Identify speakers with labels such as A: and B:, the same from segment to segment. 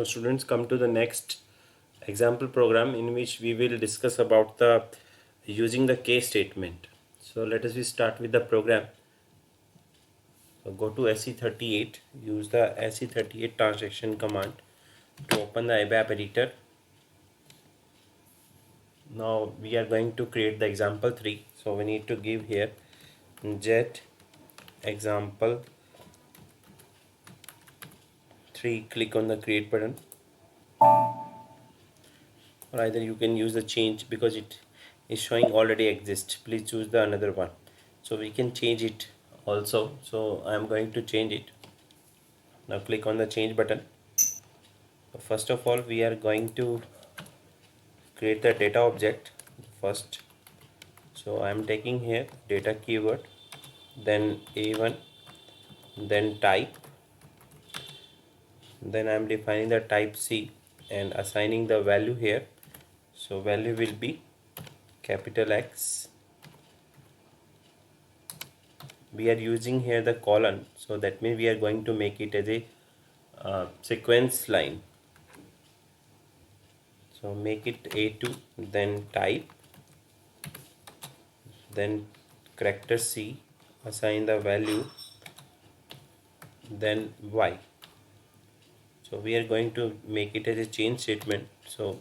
A: So students, come to the next example program in which we will discuss about the using the case statement. So let us start with the program. So go to SE38, use the SE38 transaction command to open the ABAP editor. Now we are going to create the example 3. So we need to give here jet example 3, click on the create button, or either you can use the change because it is showing already exists. Please choose the another one, so we can change it also. So I am going to change it. Now click on the change button. So first of all, we are going to create the data object first. So I am taking here data keyword, then A1, then type, then I am defining the type C and assigning the value here. So value will be capital X. We are using here the colon, so that means we are going to make it as a sequence line. So make it A2, then type, then character C, assign the value, then Y. So we are going to make it as a change statement. So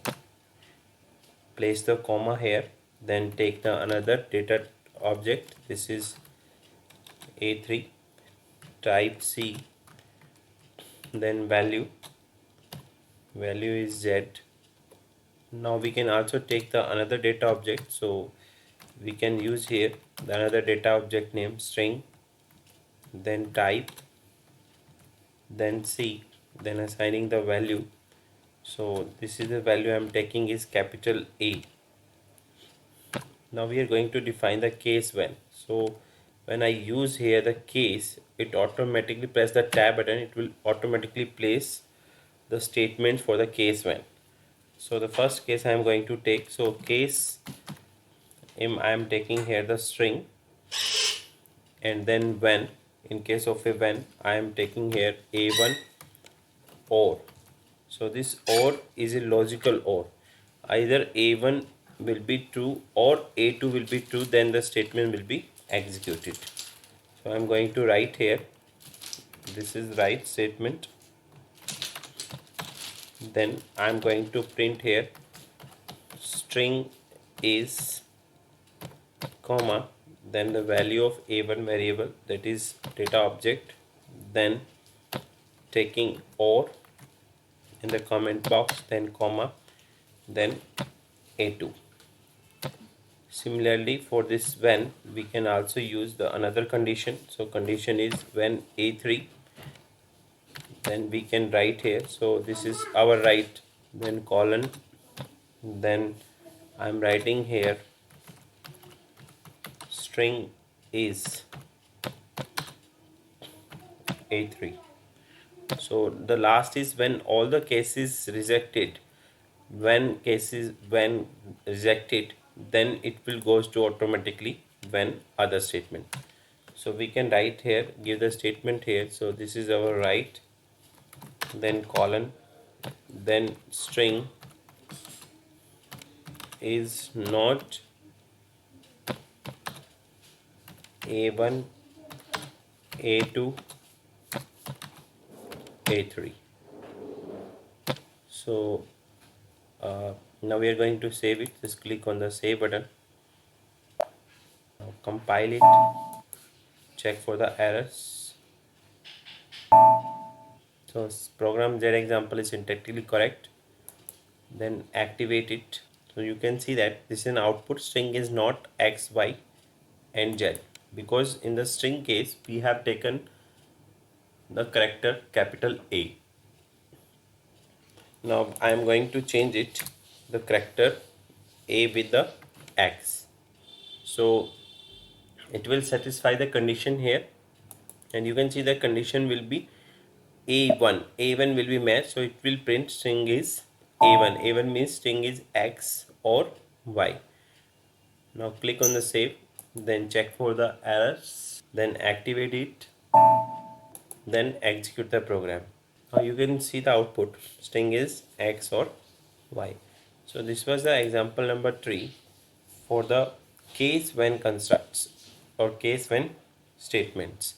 A: place the comma here, then take the another data object. This is A3, type C, then value is Z. Now we can also take the another data object, so we can use here the another data object name string, then type, then C, then assigning the value. So this is the value I am taking is capital A. Now we are going to define the case when. So when I use here the case, it automatically press the tab button, it will automatically place the statement for the case when. So the first case I am going to take, so case I am taking here the string, and then when, in case of a when, I am taking here A1 or. So this or is a logical or, either A1 will be true or A2 will be true, then the statement will be executed. So I am going to write here, this is right statement, then I am going to print here string is comma, then the value of A1 variable, that is data object, then taking or in the comment box, then comma, then A2. Similarly for this when, we can also use the another condition. So condition is when A3, then we can write here, so this is our right, then colon, then I'm writing here string is A3. So the last is when all the cases rejected, when rejected, then it will goes to automatically when other statement. So we can write here, give the statement here. So this is our right, then colon, then string is not A1, A2, A3. So now we are going to save it. Just click on the save button. Now compile it, check for the errors. So program Z example is syntactically correct. Then activate it. So you can see that this is an output string is not X, Y and Z, because in the string case we have taken the character capital A. Now I am going to change it, the character A with the X. So it will satisfy the condition here, and you can see the condition will be A1. A1 will be matched, so it will print string is A1. A1 means string is X or Y. Now click on the save, then check for the errors, then activate it, then execute the program. Now you can see the output string is X or Y. So this was the example number 3 for the case when constructs or case when statements.